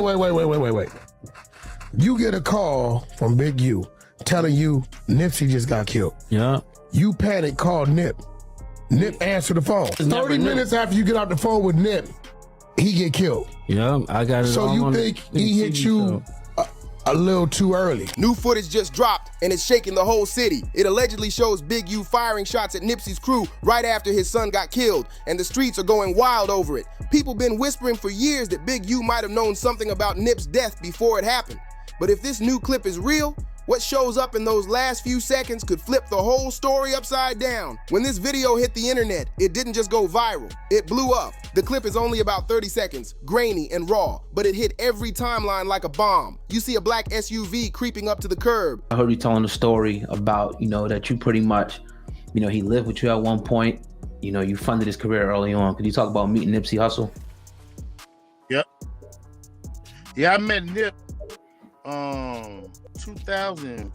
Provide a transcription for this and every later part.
Wait. You get a call from Big U telling you Nipsey just got killed. Yeah. You panic, call Nip. Nip answer the phone. 30 minutes after you get off the phone with Nip, he get killed. Yeah, I got it. So you think he hit you a little too early? New footage just dropped and it's shaking the whole city. It allegedly shows Big U firing shots at Nipsey's crew right after his son got killed, and the streets are going wild over it. People been whispering for years that Big U might have known something about Nip's death before it happened. But if this new clip is real, what shows up in those last few seconds could flip the whole story upside down. When this video hit the internet, it didn't just go viral, it blew up. The clip is only about 30 seconds, grainy and raw, but it hit every timeline like a bomb. You see a black SUV creeping up to the curb. I heard you telling a story about, that you pretty much, he lived with you at one point. You funded his career early on. Could you talk about meeting Nipsey Hussle? Yep. Yeah, I met Nip 2007.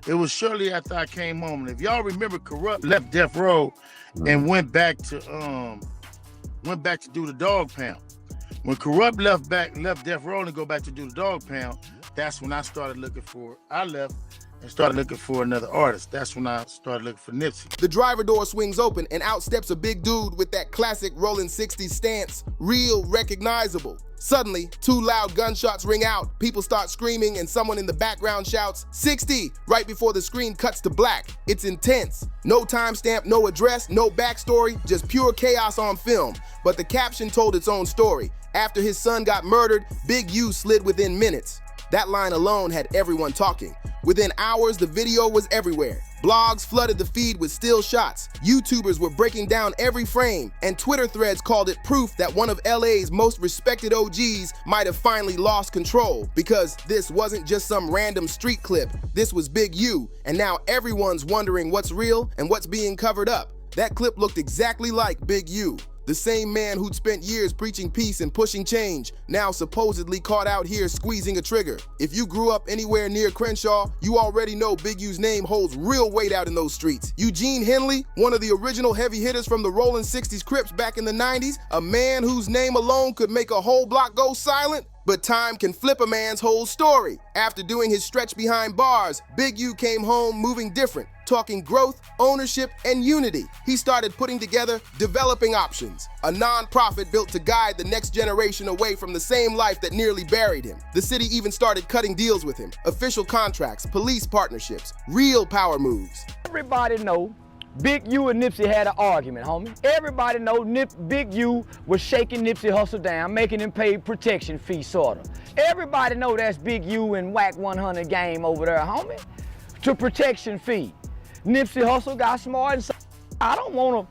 It was shortly after I came home. And if y'all remember, Corrupt left Death Row and went back to do the Dog Pound. When Corrupt left Death Row and go back to do the Dog Pound, that's when I started looking for. I left and started looking for another artist. That's when I started looking for Nipsey. The driver door swings open and out steps a big dude with that classic rolling 60s stance, real, recognizable. Suddenly, 2 loud gunshots ring out, people start screaming, and someone in the background shouts, 60, right before the screen cuts to black. It's intense. No timestamp, no address, no backstory, just pure chaos on film. But the caption told its own story. After his son got murdered, Big U slid within minutes. That line alone had everyone talking. Within hours, the video was everywhere. Blogs flooded the feed with still shots. YouTubers were breaking down every frame, and Twitter threads called it proof that one of LA's most respected OGs might have finally lost control, because this wasn't just some random street clip. This was Big U, and now everyone's wondering what's real and what's being covered up. That clip looked exactly like Big U. The same man who'd spent years preaching peace and pushing change, now supposedly caught out here squeezing a trigger. If you grew up anywhere near Crenshaw, you already know Big U's name holds real weight out in those streets. Eugene Henley, one of the original heavy hitters from the Rolling 60s Crips back in the 90s, a man whose name alone could make a whole block go silent. But time can flip a man's whole story. After doing his stretch behind bars, Big U came home moving different, talking growth, ownership, and unity. He started putting together Developing Options, a non-profit built to guide the next generation away from the same life that nearly buried him. The city even started cutting deals with him, official contracts, police partnerships, real power moves. Everybody know Big U and Nipsey had an argument, homie. Everybody know Big U was shaking Nipsey Hussle down, making him pay protection fee, sorta. Everybody know that's Big U and Whack 100 game over there, homie, to protection fee. Nipsey Hussle got smart and said, I don't wanna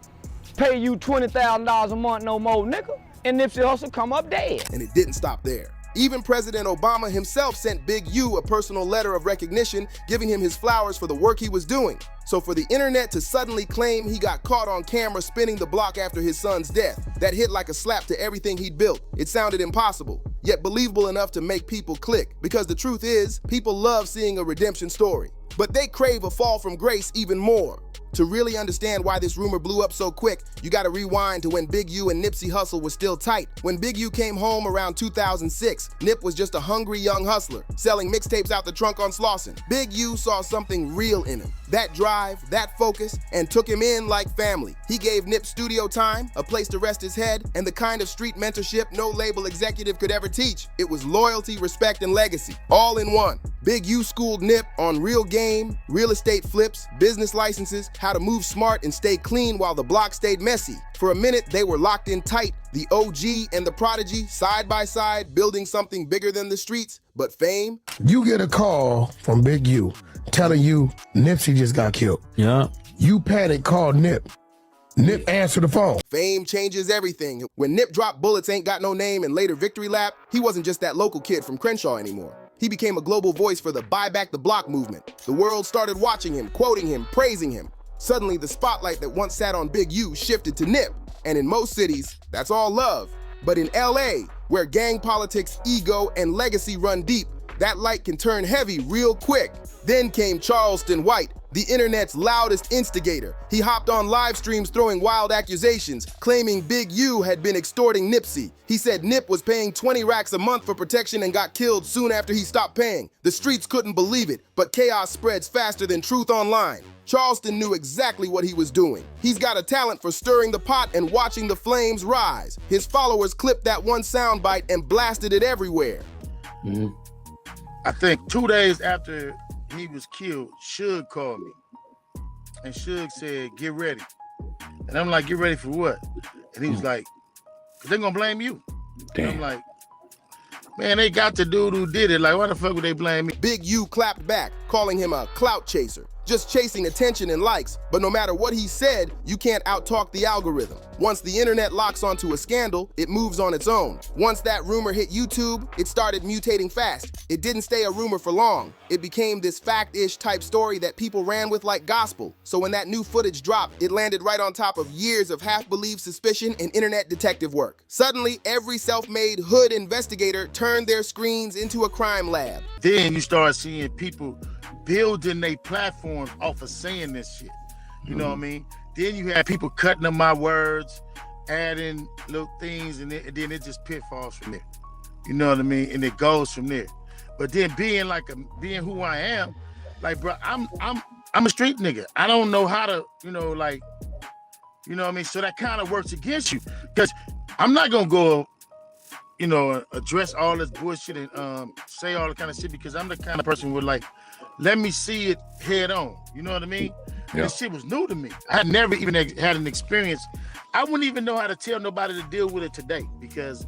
pay you $20,000 a month no more, nigga. And Nipsey Hussle come up dead. And it didn't stop there. Even President Obama himself sent Big U a personal letter of recognition, giving him his flowers for the work he was doing. So for the internet to suddenly claim he got caught on camera spinning the block after his son's death, that hit like a slap to everything he'd built. It sounded impossible, yet believable enough to make people click. Because the truth is, people love seeing a redemption story. But they crave a fall from grace even more. To really understand why this rumor blew up so quick, you gotta rewind to when Big U and Nipsey Hussle were still tight. When Big U came home around 2006, Nip was just a hungry young hustler, selling mixtapes out the trunk on Slauson. Big U saw something real in him. That drive, that focus, and took him in like family. He gave Nip studio time, a place to rest his head, and the kind of street mentorship no label executive could ever teach. It was loyalty, respect, and legacy, all in one. Big U schooled Nip on real game, real estate flips, business licenses, how to move smart and stay clean while the block stayed messy. For a minute, they were locked in tight, the OG and the prodigy, side by side, building something bigger than the streets, but fame. You get a call from Big U telling you Nipsey just got killed. Yeah. You panic, call Nip. Nip answer the phone. Fame changes everything. When Nip dropped Bullets Ain't Got No Name and later Victory Lap, he wasn't just that local kid from Crenshaw anymore. He became a global voice for the Buy Back the Block movement. The world started watching him, quoting him, praising him. Suddenly, the spotlight that once sat on Big U shifted to Nip. And in most cities, that's all love. But in LA, where gang politics, ego, and legacy run deep, that light can turn heavy real quick. Then came Charleston White, the internet's loudest instigator. He hopped on live streams throwing wild accusations, claiming Big U had been extorting Nipsey. He said Nip was paying 20 racks a month for protection and got killed soon after he stopped paying. The streets couldn't believe it, but chaos spreads faster than truth online. Charleston knew exactly what he was doing. He's got a talent for stirring the pot and watching the flames rise. His followers clipped that one soundbite and blasted it everywhere. I think 2 days after he was killed, Suge called me. And Suge said, get ready. And I'm like, get ready for what? And he was like, because they're going to blame you. And I'm like, man, they got the dude who did it. Like, why the fuck would they blame me? Big U clapped back, calling him a clout chaser. Just chasing attention and likes, but no matter what he said, you can't outtalk the algorithm. Once the internet locks onto a scandal, it moves on its own. Once that rumor hit YouTube, it started mutating fast. It didn't stay a rumor for long. It became this fact-ish type story that people ran with like gospel. So when that new footage dropped, it landed right on top of years of half-believed suspicion and internet detective work. Suddenly, every self-made hood investigator turned their screens into a crime lab. Then you start seeing people building their platforms off of saying this shit. You know what I mean? Then you have people cutting up my words, adding little things, and then it just pitfalls from there. You know what I mean? And it goes from there. But then being who I am, like, bro, I'm a street nigga. I don't know how to, you know what I mean? So that kind of works against you. Because I'm not gonna go, address all this bullshit and say all the kind of shit, because I'm the kind of person who would like, let me see it head on. You know what I mean? Yeah. This shit was new to me. I had never even had an experience. I wouldn't even know how to tell nobody to deal with it today, because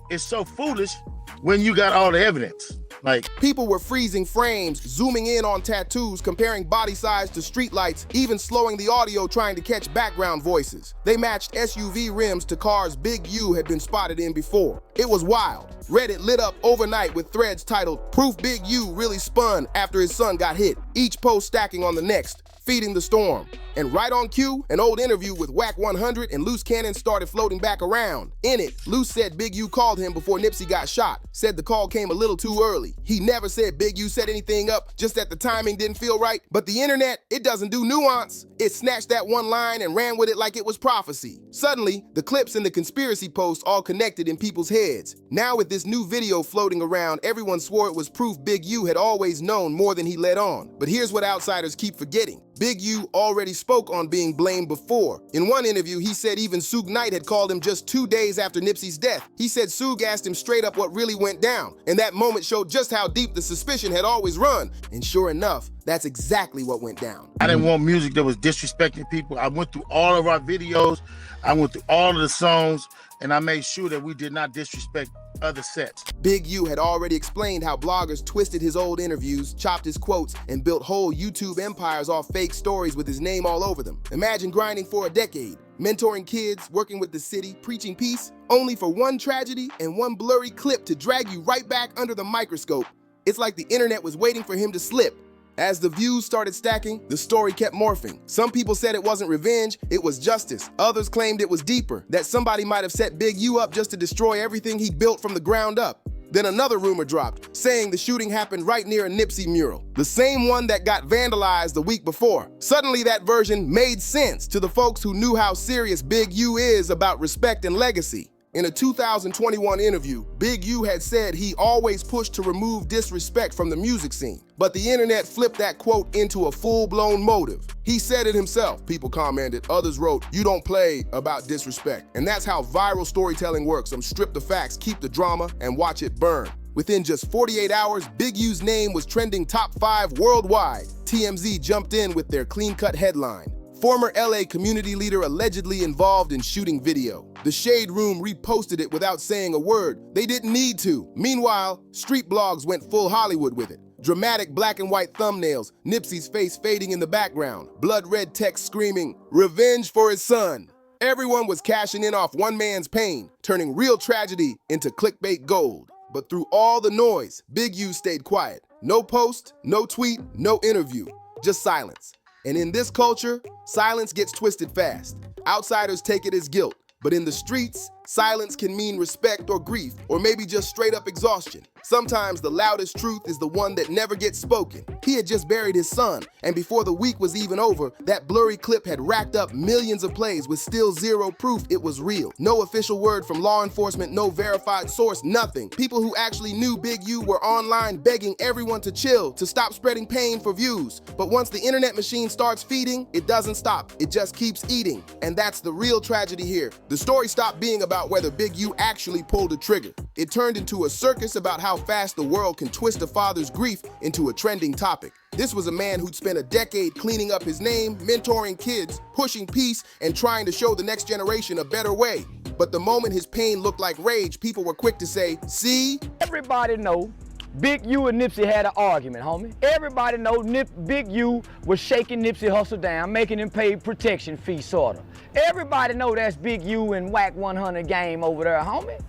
it's so foolish when you got all the evidence. Like, people were freezing frames, zooming in on tattoos, comparing body size to streetlights, even slowing the audio trying to catch background voices. They matched SUV rims to cars Big U had been spotted in before. It was wild. Reddit lit up overnight with threads titled, "Proof Big U really spun after his son got hit," each post stacking on the next, feeding the storm. And right on cue, an old interview with Whack 100 and Loose Cannon started floating back around. In it, Loose said Big U called him before Nipsey got shot, said the call came a little too early. He never said Big U set anything up, just that the timing didn't feel right. But the internet, it doesn't do nuance. It snatched that one line and ran with it like it was prophecy. Suddenly, the clips and the conspiracy posts all connected in people's heads. Now with this new video floating around, everyone swore it was proof Big U had always known more than he let on. But here's what outsiders keep forgetting. Big U already spoke on being blamed before. In one interview, he said even Suge Knight had called him just 2 days after Nipsey's death. He said Suge asked him straight up what really went down, and that moment showed just how deep the suspicion had always run. And sure enough, that's exactly what went down. I didn't want music that was disrespecting people. I went through all of our videos, I went through all of the songs, and I made sure that we did not disrespect other sets. Big U had already explained how bloggers twisted his old interviews, chopped his quotes, and built whole YouTube empires off fake stories with his name all over them. Imagine grinding for a decade, mentoring kids, working with the city, preaching peace, only for one tragedy and one blurry clip to drag you right back under the microscope. It's like the internet was waiting for him to slip. As the views started stacking, the story kept morphing. Some people said it wasn't revenge, it was justice. Others claimed it was deeper, that somebody might have set Big U up just to destroy everything he'd built from the ground up. Then another rumor dropped, saying the shooting happened right near a Nipsey mural, the same one that got vandalized the week before. Suddenly that version made sense to the folks who knew how serious Big U is about respect and legacy. In a 2021 interview, Big U had said he always pushed to remove disrespect from the music scene. But the internet flipped that quote into a full-blown motive. He said it himself, people commented, others wrote, "You don't play about disrespect." And that's how viral storytelling works. Strip the facts, keep the drama, and watch it burn. Within just 48 hours, Big U's name was trending top 5 worldwide. TMZ jumped in with their clean-cut headline. Former LA community leader allegedly involved in shooting video. The Shade Room reposted it without saying a word. They didn't need to. Meanwhile, street blogs went full Hollywood with it. Dramatic black and white thumbnails, Nipsey's face fading in the background, blood red text screaming, "Revenge for his son." Everyone was cashing in off one man's pain, turning real tragedy into clickbait gold. But through all the noise, Big U stayed quiet. No post, no tweet, no interview, just silence. And in this culture, silence gets twisted fast. Outsiders take it as guilt, but in the streets, Silence can mean respect or grief, or maybe just straight up exhaustion. Sometimes the loudest truth is the one that never gets spoken. He had just buried his son, and before the week was even over, that blurry clip had racked up millions of plays with still zero proof it was real. No official word from law enforcement, no verified source, nothing. People who actually knew Big U were online begging everyone to chill, to stop spreading pain for views. But once the internet machine starts feeding, it doesn't stop. It just keeps eating. And that's the real tragedy here. The story stopped being about whether Big U actually pulled a trigger. It turned into a circus about how fast the world can twist a father's grief into a trending topic. This was a man who'd spent a decade cleaning up his name, mentoring kids, pushing peace, and trying to show the next generation a better way. But the moment his pain looked like rage, people were quick to say, see? Everybody know Big U and Nipsey had an argument, homie. Everybody know Big U was shaking Nipsey Hussle down, making him pay protection fee, sorta. Everybody know that's Big U and Whack 100 game over there, homie,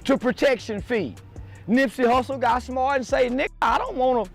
to protection fee. Nipsey Hussle got smart and say, nigga, I don't wanna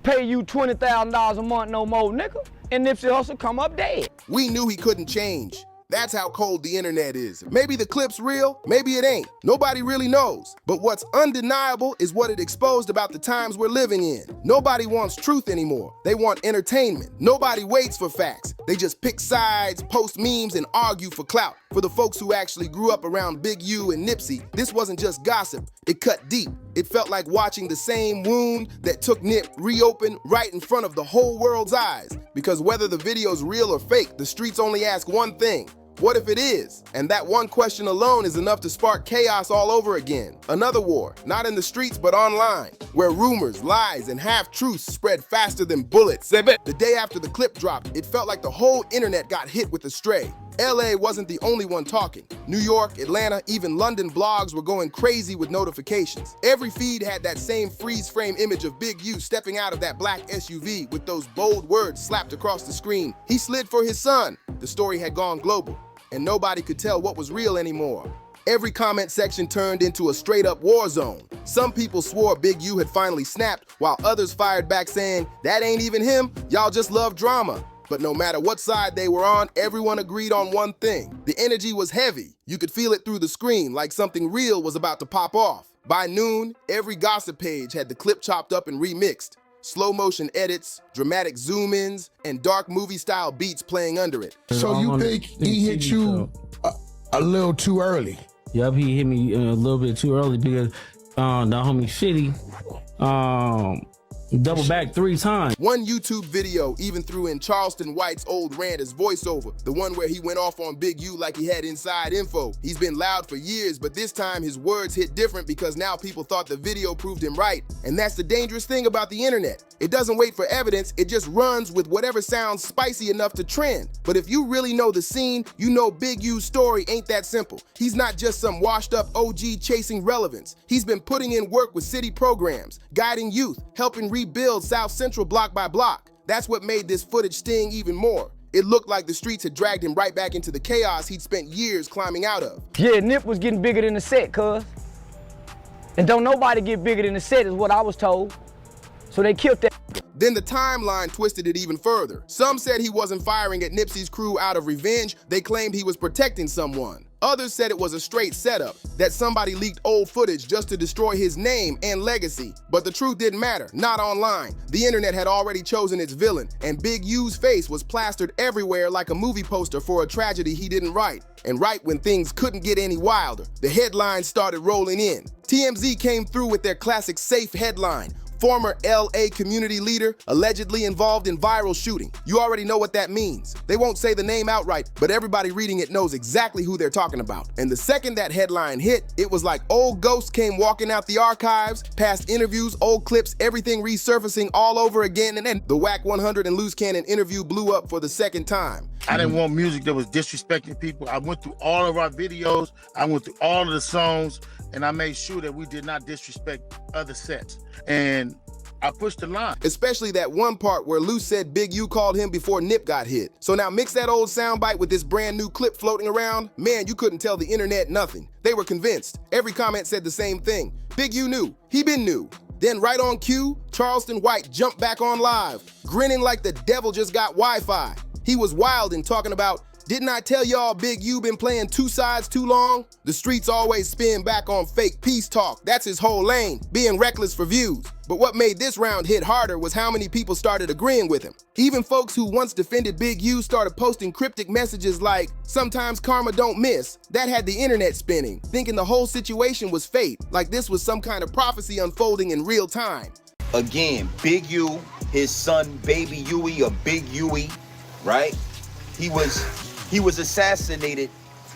pay you $20,000 a month no more, nigga. And Nipsey Hussle come up dead. We knew he couldn't change. That's how cold the internet is. Maybe the clip's real, maybe it ain't. Nobody really knows. But what's undeniable is what it exposed about the times we're living in. Nobody wants truth anymore. They want entertainment. Nobody waits for facts. They just pick sides, post memes, and argue for clout. For the folks who actually grew up around Big U and Nipsey, this wasn't just gossip. It cut deep. It felt like watching the same wound that took Nip reopen right in front of the whole world's eyes. Because whether the video's real or fake, the streets only ask one thing. What if it is? And that one question alone is enough to spark chaos all over again. Another war, not in the streets but online, where rumors, lies, and half-truths spread faster than bullets. The day after the clip dropped, it felt like the whole internet got hit with a stray. LA wasn't the only one talking. New York, Atlanta, even London blogs were going crazy with notifications. Every feed had that same freeze frame image of Big U stepping out of that black SUV with those bold words slapped across the screen. He slid for his son. The story had gone global, and nobody could tell what was real anymore. Every comment section turned into a straight-up war zone. Some people swore Big U had finally snapped, while others fired back saying, that ain't even him, y'all just love drama. But no matter what side they were on, everyone agreed on one thing. The energy was heavy. You could feel it through the screen, like something real was about to pop off. By noon, every gossip page had the clip chopped up and remixed. Slow motion edits, dramatic zoom-ins, and dark movie-style beats playing under it. So you think he hit you a little too early? Yup, he hit me a little bit too early because the homie Shitty double back 3 times. One YouTube video even threw in Charleston White's old rant as voiceover, the one where he went off on Big U like he had inside info. He's been loud for years, but this time his words hit different because now people thought the video proved him right. And that's the dangerous thing about the internet. It doesn't wait for evidence, it just runs with whatever sounds spicy enough to trend. But if you really know the scene, you know Big U's story ain't that simple. He's not just some washed up OG chasing relevance. He's been putting in work with city programs, guiding youth, helping rebuild South Central block by block. That's what made this footage sting even more. It looked like the streets had dragged him right back into the chaos he'd spent years climbing out of. Yeah, Nip was getting bigger than the set, cuz. And don't nobody get bigger than the set is what I was told. So they killed that. Then the timeline twisted it even further. Some said he wasn't firing at Nipsey's crew out of revenge. They claimed he was protecting someone. Others said it was a straight setup, that somebody leaked old footage just to destroy his name and legacy. But the truth didn't matter, not online. The internet had already chosen its villain, and Big U's face was plastered everywhere like a movie poster for a tragedy he didn't write. And right when things couldn't get any wilder, the headlines started rolling in. TMZ came through with their classic safe headline. Former LA community leader allegedly involved in viral shooting. You already know what that means. They won't say the name outright, but everybody reading it knows exactly who they're talking about. And the second that headline hit, it was like old ghosts came walking out the archives, past interviews, old clips, everything resurfacing all over again, and then the Whack 100 and Loose Cannon interview blew up for the second time. I didn't want music that was disrespecting people. I went through all of our videos, I went through all of the songs, and I made sure that we did not disrespect other sets. And I pushed the line. Especially that one part where Lou said Big U called him before Nip got hit. So now mix that old soundbite with this brand new clip floating around. Man, you couldn't tell the internet nothing. They were convinced. Every comment said the same thing. Big U knew. He been new. Then right on cue, Charleston White jumped back on live, grinning like the devil just got Wi-Fi. He was wild and talking about, Didn't I tell y'all Big U been playing two sides too long? The streets always spin back on fake peace talk. That's his whole lane, being reckless for views. But what made this round hit harder was how many people started agreeing with him. Even folks who once defended Big U started posting cryptic messages like, "Sometimes karma don't miss." That had the internet spinning, thinking the whole situation was fate, like this was some kind of prophecy unfolding in real time. Again, Big U, his son Baby Huey, or Big Huey, right? He was assassinated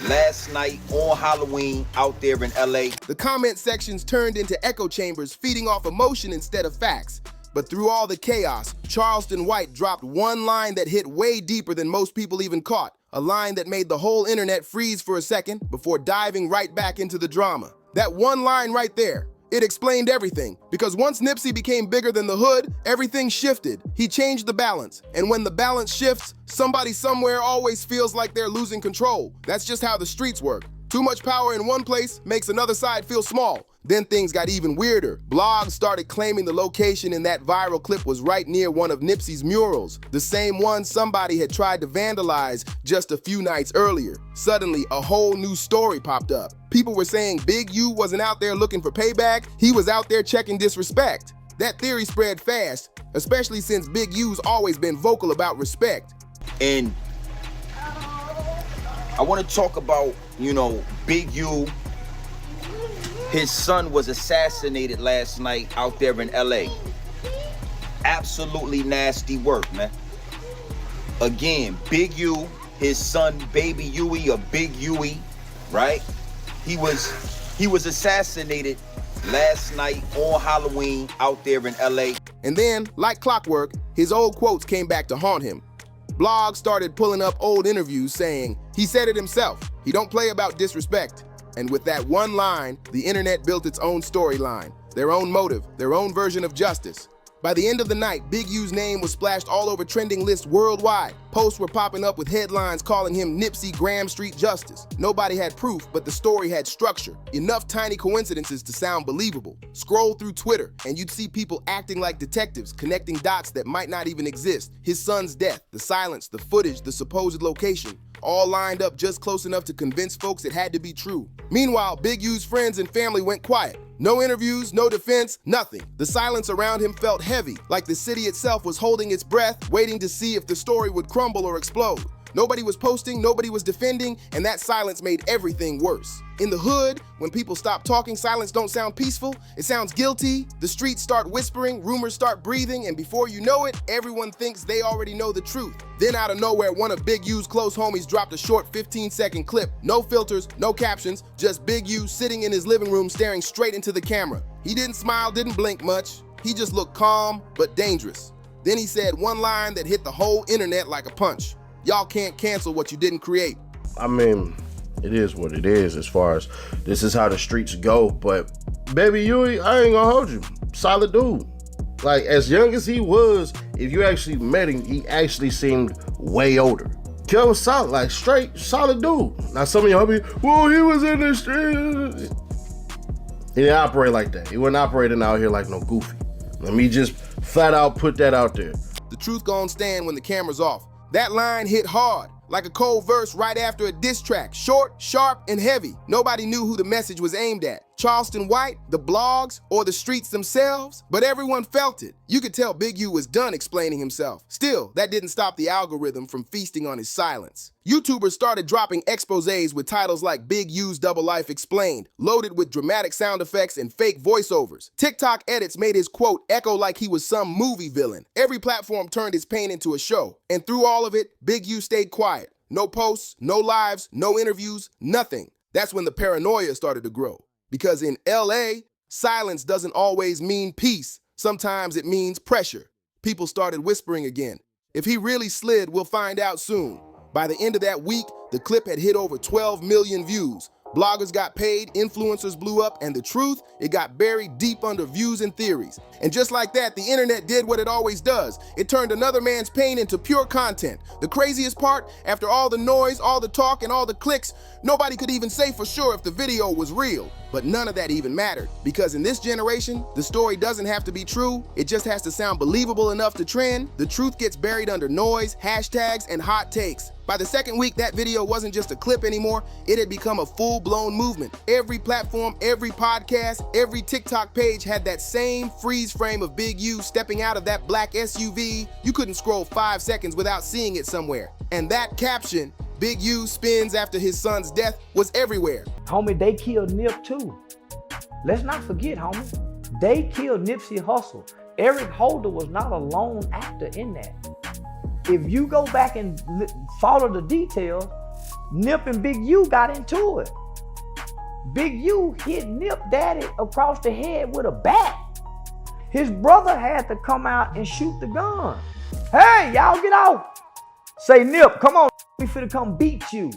last night on Halloween out there in LA. The comment sections turned into echo chambers feeding off emotion instead of facts. But through all the chaos, Charleston White dropped one line that hit way deeper than most people even caught. A line that made the whole internet freeze for a second before diving right back into the drama. That one line right there, it explained everything, because once Nipsey became bigger than the hood, everything shifted. He changed the balance, and when the balance shifts, somebody somewhere always feels like they're losing control. That's just how the streets work. Too much power in one place makes another side feel small. Then things got even weirder. Blogs started claiming the location in that viral clip was right near one of Nipsey's murals, the same one somebody had tried to vandalize just a few nights earlier. Suddenly, a whole new story popped up. People were saying Big U wasn't out there looking for payback, he was out there checking disrespect. That theory spread fast, especially since Big U's always been vocal about respect. And I want to talk about, Big U. His son was assassinated last night out there in LA. Absolutely nasty work, man. Again, Big U, his son Baby Huey, or Big Huey, right? He was assassinated last night on Halloween out there in LA. And then, like clockwork, his old quotes came back to haunt him. Blogs started pulling up old interviews saying, he said it himself, he don't play about disrespect. And with that one line, the internet built its own storyline, their own motive, their own version of justice. By the end of the night, Big U's name was splashed all over trending lists worldwide. Posts were popping up with headlines calling him Nipsey Graham Street Justice. Nobody had proof, but the story had structure. Enough tiny coincidences to sound believable. Scroll through Twitter, and you'd see people acting like detectives, connecting dots that might not even exist. His son's death, the silence, the footage, the supposed location, all lined up just close enough to convince folks it had to be true. Meanwhile, Big U's friends and family went quiet. No interviews, no defense, nothing. The silence around him felt heavy, like the city itself was holding its breath, waiting to see if the story would crumble or explode. Nobody was posting, nobody was defending, and that silence made everything worse. In the hood, when people stop talking, silence don't sound peaceful, it sounds guilty. The streets start whispering, rumors start breathing, and before you know it, everyone thinks they already know the truth. Then out of nowhere, one of Big U's close homies dropped a short 15-second clip. No filters, no captions, just Big U sitting in his living room staring straight into the camera. He didn't smile, didn't blink much. He just looked calm, but dangerous. Then he said one line that hit the whole internet like a punch. Y'all can't cancel what you didn't create. I mean, it is what it is as far as this is how the streets go. But Baby Huey, I ain't gonna hold you. Solid dude. Like, as young as he was, if you actually met him, he actually seemed way older. Kel was solid, like straight, solid dude. Now some of y'all be, well, he was in the street. He didn't operate like that. He wasn't operating out here like no goofy. Let me just flat out put that out there. The truth gon' stand when the camera's off. That line hit hard, like a cold verse right after a diss track, short, sharp, and heavy. Nobody knew who the message was aimed at. Charleston White, the blogs, or the streets themselves, but everyone felt it. You could tell Big U was done explaining himself. Still, that didn't stop the algorithm from feasting on his silence. YouTubers started dropping exposés with titles like Big U's Double Life Explained, loaded with dramatic sound effects and fake voiceovers. TikTok edits made his quote echo like he was some movie villain. Every platform turned his pain into a show. And through all of it, Big U stayed quiet. No posts, no lives, no interviews, nothing. That's when the paranoia started to grow. Because in LA, silence doesn't always mean peace. Sometimes it means pressure. People started whispering again. If he really slid, we'll find out soon. By the end of that week, the clip had hit over 12 million views. Bloggers got paid, influencers blew up, and the truth, it got buried deep under views and theories. And just like that, the internet did what it always does. It turned another man's pain into pure content. The craziest part, after all the noise, all the talk, and all the clicks, nobody could even say for sure if the video was real. But none of that even mattered, because in this generation, the story doesn't have to be true, it just has to sound believable enough to trend. The truth gets buried under noise, hashtags, and hot takes. By the second week, that video wasn't just a clip anymore, it had become a full-blown movement. Every platform, every podcast, every TikTok page had that same freeze frame of Big U stepping out of that black SUV. You couldn't scroll 5 seconds without seeing it somewhere. And that caption, Big U spins after his son's death, was everywhere. Homie, they killed Nip too. Let's not forget, homie, they killed Nipsey Hussle. Eric Holder was not a lone actor in that. If you go back and follow the details, Nip and Big U got into it. Big U hit Nip Daddy across the head with a bat. His brother had to come out and shoot the gun. Hey, y'all get out. Say, Nip, come on, we finna come beat you.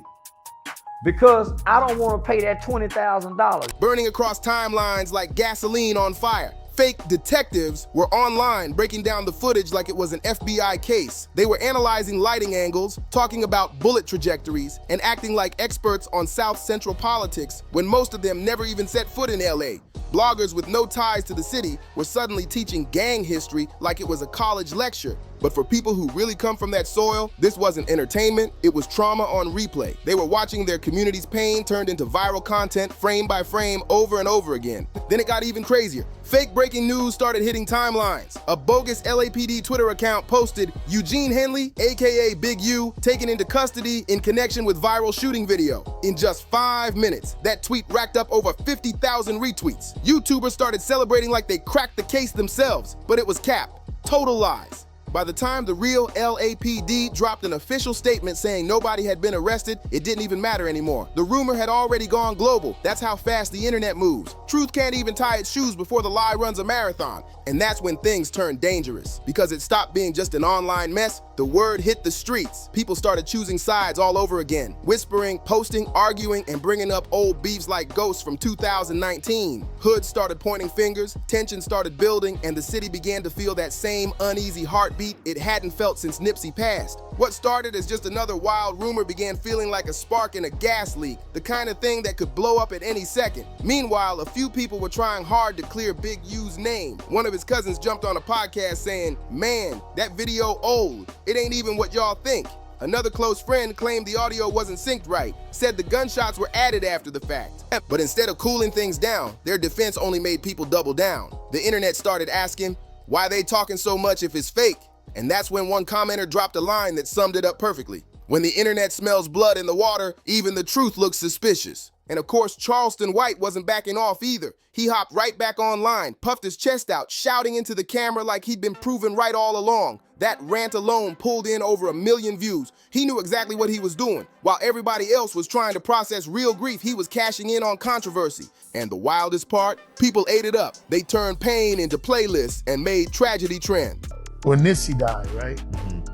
Because I don't want to pay that $20,000. Burning across timelines like gasoline on fire. Fake detectives were online breaking down the footage like it was an FBI case. They were analyzing lighting angles, talking about bullet trajectories, and acting like experts on South Central politics when most of them never even set foot in LA. Bloggers with no ties to the city were suddenly teaching gang history like it was a college lecture. But for people who really come from that soil, this wasn't entertainment, it was trauma on replay. They were watching their community's pain turned into viral content frame by frame over and over again. Then it got even crazier. Fake breaking news started hitting timelines. A bogus LAPD Twitter account posted Eugene Henley, aka Big U, taken into custody in connection with viral shooting video. In just 5 minutes, that tweet racked up over 50,000 retweets. YouTubers started celebrating like they cracked the case themselves, but it was cap. Total lies. By the time the real LAPD dropped an official statement saying nobody had been arrested, it didn't even matter anymore. The rumor had already gone global. That's how fast the internet moves. Truth can't even tie its shoes before the lie runs a marathon. And that's when things turned dangerous. Because it stopped being just an online mess, the word hit the streets. People started choosing sides all over again, whispering, posting, arguing, and bringing up old beefs like ghosts from 2019. Hoods started pointing fingers, tension started building, and the city began to feel that same uneasy heartbeat it hadn't felt since Nipsey passed. What started as just another wild rumor began feeling like a spark in a gas leak, the kind of thing that could blow up at any second. Meanwhile, a few people were trying hard to clear Big U's name. One of his cousins jumped on a podcast saying, "Man, that video old. It ain't even what y'all think." Another close friend claimed the audio wasn't synced right, said the gunshots were added after the fact. But instead of cooling things down, their defense only made people double down. The internet started asking, why they talking so much if it's fake? And that's when one commenter dropped a line that summed it up perfectly. When the internet smells blood in the water, even the truth looks suspicious. And of course, Charleston White wasn't backing off either. He hopped right back online, puffed his chest out, shouting into the camera like he'd been proven right all along. That rant alone pulled in over 1 million views. He knew exactly what he was doing. While everybody else was trying to process real grief, he was cashing in on controversy. And the wildest part, people ate it up. They turned pain into playlists and made tragedy trend. When Nipsey died, right?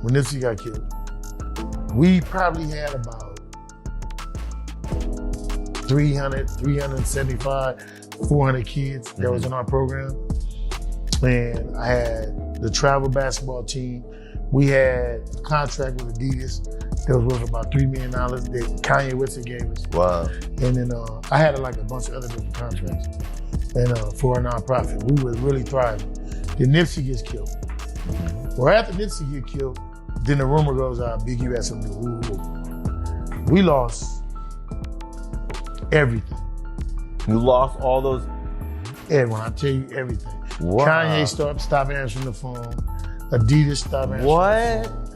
When Nipsey got killed, we probably had about 300, 375, 400 kids that was in our program. And I had the travel basketball team. We had a contract with Adidas that was worth about $3 million that Kanye West gave us. Wow. And then I had like a bunch of other different contracts. And for a nonprofit, we were really thriving. Then Nipsey gets killed. Well, after Nipsey get killed, then the rumor goes out, Big U had something to do. We lost everything. You lost all those? Everyone, I tell you everything. Wow. Kanye stopped answering the phone. Adidas stopped answering the phone.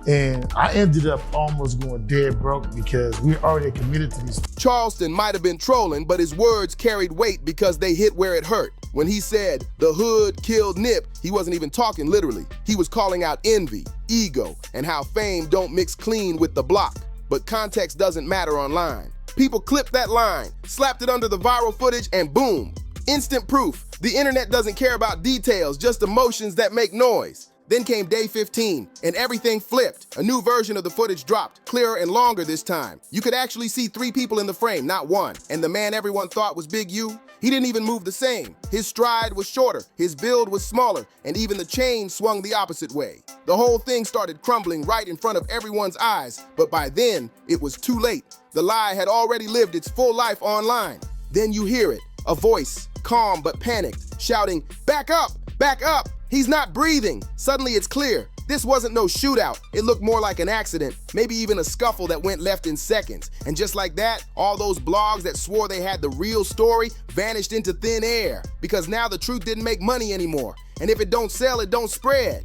And I ended up almost going dead broke because we already committed to these. Charleston might have been trolling, but his words carried weight because they hit where it hurt. When he said, the hood killed Nip, he wasn't even talking literally. He was calling out envy, ego, and how fame don't mix clean with the block. But context doesn't matter online. People clipped that line, slapped it under the viral footage, and boom, instant proof. The internet doesn't care about details, just emotions that make noise. Then came day 15, and everything flipped. A new version of the footage dropped, clearer and longer this time. You could actually see 3 people in the frame, not one. And the man everyone thought was Big U, he didn't even move the same. His stride was shorter, his build was smaller, and even the chain swung the opposite way. The whole thing started crumbling right in front of everyone's eyes, but by then, it was too late. The lie had already lived its full life online. Then you hear it, A voice, calm but panicked, shouting, "Back up! Back up! He's not breathing!" Suddenly it's clear. This wasn't no shootout. It looked more like an accident, maybe even a scuffle that went left in seconds. And just like that, all those blogs that swore they had the real story vanished into thin air, because now the truth didn't make money anymore. And if it don't sell, it don't spread.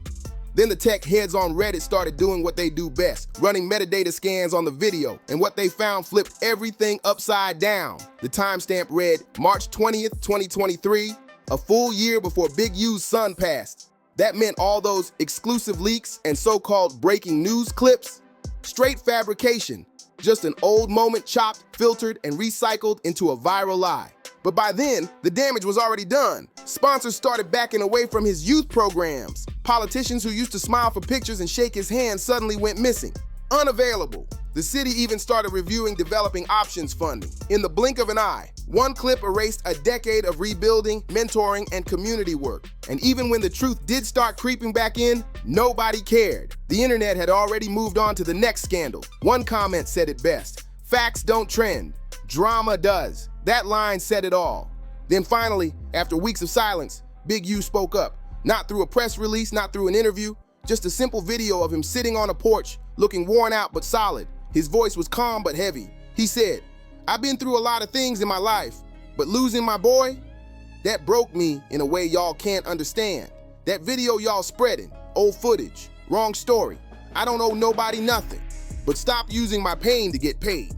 Then the tech heads on Reddit started doing what they do best, running metadata scans on the video, and what they found flipped everything upside down. The timestamp read March 20th, 2023, a full year before Big U's son passed. That meant all those exclusive leaks and so-called breaking news clips, straight fabrication, just an old moment chopped, filtered, and recycled into a viral lie. But by then, the damage was already done. Sponsors started backing away from his youth programs. Politicians who used to smile for pictures and shake his hand suddenly went missing. Unavailable. The city even started reviewing developing options funding. In the blink of an eye, one clip erased a decade of rebuilding, mentoring, and community work. And even when the truth did start creeping back in, nobody cared. The internet had already moved on to the next scandal. One comment said it best: "Facts don't trend, drama does." That line said it all. Then finally, after weeks of silence, Big U spoke up. Not through a press release, not through an interview, just a simple video of him sitting on a porch, looking worn out but solid. His voice was calm but heavy. He said, "I've been through a lot of things in my life, but losing my boy, that broke me in a way y'all can't understand. That video y'all spreading, old footage, wrong story. I don't owe nobody nothing, but stop using my pain to get paid."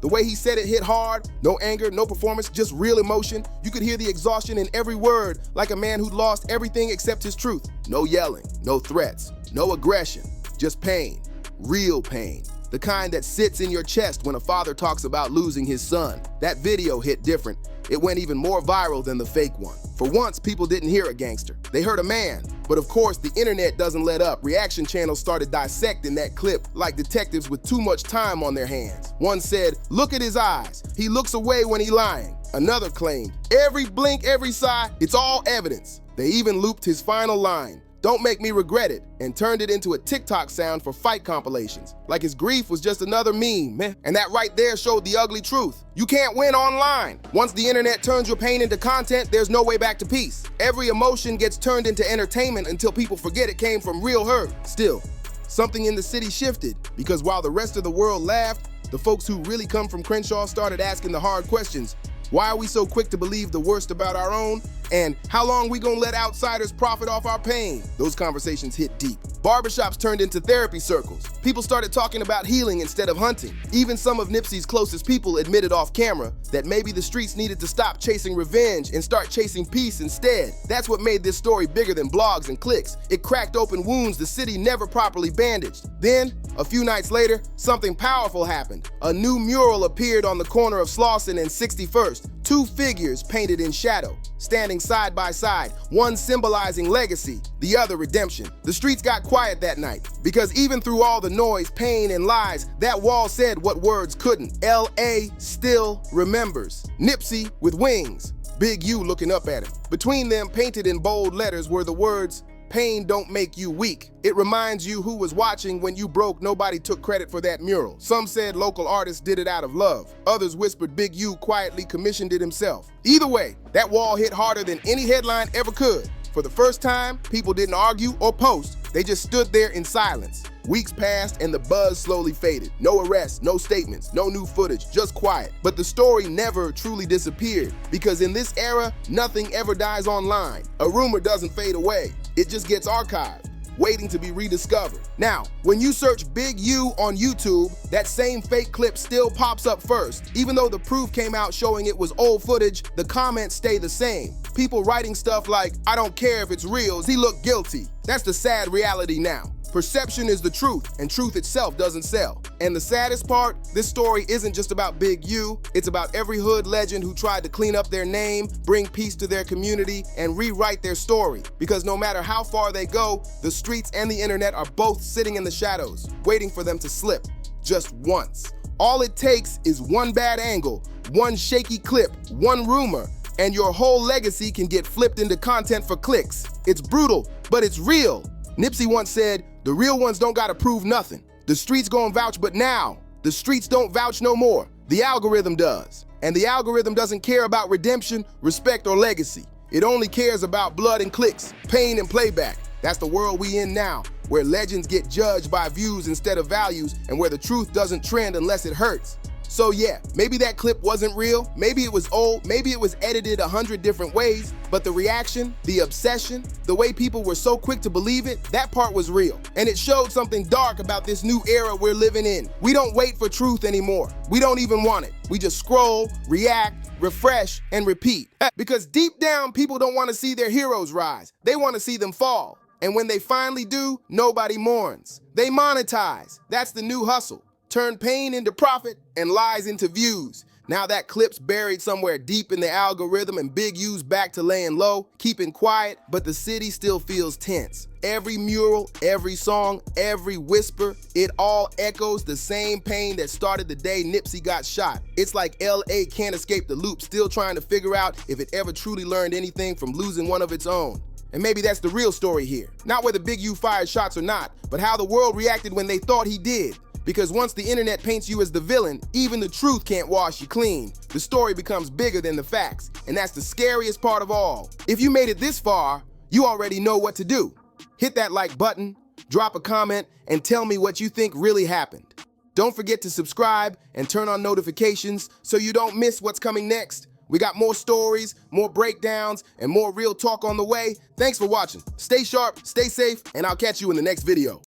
The way he said it hit hard, no anger, no performance, just real emotion. You could hear the exhaustion in every word, like a man who'd lost everything except his truth. No yelling, no threats, no aggression, just pain, real pain. The kind that sits in your chest when a father talks about losing his son. That video hit different. It went even more viral than the fake one. For once, people didn't hear a gangster. They heard a man. But of course, the internet doesn't let up. Reaction channels started dissecting that clip like detectives with too much time on their hands. One said, "Look at his eyes. He looks away when he's lying." Another claimed, "Every blink, every sigh, it's all evidence." They even looped his final line, "Don't make me regret it," and turned it into a TikTok sound for fight compilations. Like his grief was just another meme, man. And that right there showed the ugly truth. You can't win online. Once the internet turns your pain into content, there's no way back to peace. Every emotion gets turned into entertainment until people forget it came from real hurt. Still, something in the city shifted, because while the rest of the world laughed, the folks who really come from Crenshaw started asking the hard questions. Why are we so quick to believe the worst about our own? And how long we gonna let outsiders profit off our pain? Those conversations hit deep. Barbershops turned into therapy circles. People started talking about healing instead of hunting. Even some of Nipsey's closest people admitted off camera that maybe the streets needed to stop chasing revenge and start chasing peace instead. That's what made this story bigger than blogs and clicks. It cracked open wounds the city never properly bandaged. Then, a few nights later, something powerful happened. A new mural appeared on the corner of Slauson and 61st. Two figures painted in shadow, standing side by side, one symbolizing legacy, the other redemption. The streets got quiet that night, because even through all the noise, pain, and lies, that wall said what words couldn't. L.A. still remembers. Nipsey with wings, Big U looking up at him. Between them, painted in bold letters, were the words, "Pain don't make you weak. It reminds you who was watching when you broke. Nobody took credit for that mural." Some said local artists did it out of love. Others whispered Big U quietly commissioned it himself. Either way, that wall hit harder than any headline ever could. For the first time, people didn't argue or post. They just stood there in silence. Weeks passed and the buzz slowly faded. No arrests, no statements, no new footage, just quiet. But the story never truly disappeared, because in this era, nothing ever dies online. A rumor doesn't fade away. It just gets archived, waiting to be rediscovered. Now, when you search Big U on YouTube, that same fake clip still pops up first. Even though the proof came out showing it was old footage, the comments stay the same. People writing stuff like, "I don't care if it's real, he looked guilty." That's the sad reality now. Perception is the truth, and truth itself doesn't sell. And the saddest part, this story isn't just about Big U, it's about every hood legend who tried to clean up their name, bring peace to their community, and rewrite their story. Because no matter how far they go, the streets and the internet are both sitting in the shadows, waiting for them to slip, just once. All it takes is one bad angle, one shaky clip, one rumor, and your whole legacy can get flipped into content for clicks. It's brutal, but it's real. Nipsey once said, "The real ones don't gotta prove nothing. The streets gon' vouch, but now, the streets don't vouch no more. The algorithm does." And the algorithm doesn't care about redemption, respect, or legacy. It only cares about blood and clicks, pain and playback. That's the world we in now, where legends get judged by views instead of values, and where the truth doesn't trend unless it hurts. So yeah, maybe that clip wasn't real, maybe it was old, maybe it was edited 100 different ways, but the reaction, the obsession, the way people were so quick to believe it, that part was real. And it showed something dark about this new era we're living in. We don't wait for truth anymore. We don't even want it. We just scroll, react, refresh, and repeat. Because deep down, people don't want to see their heroes rise. They want to see them fall. And when they finally do, nobody mourns. They monetize. That's the new hustle. Turn pain into profit and lies into views. Now that clip's buried somewhere deep in the algorithm and Big U's back to laying low, keeping quiet, but the city still feels tense. Every mural, every song, every whisper, it all echoes the same pain that started the day Nipsey got shot. It's like LA can't escape the loop, still trying to figure out if it ever truly learned anything from losing one of its own. And maybe that's the real story here. Not whether Big U fired shots or not, but how the world reacted when they thought he did. Because once the internet paints you as the villain, even the truth can't wash you clean. The story becomes bigger than the facts, and that's the scariest part of all. If you made it this far, you already know what to do. Hit that like button, drop a comment, and tell me what you think really happened. Don't forget to subscribe and turn on notifications so you don't miss what's coming next. We got more stories, more breakdowns, and more real talk on the way. Thanks for watching. Stay sharp, stay safe, and I'll catch you in the next video.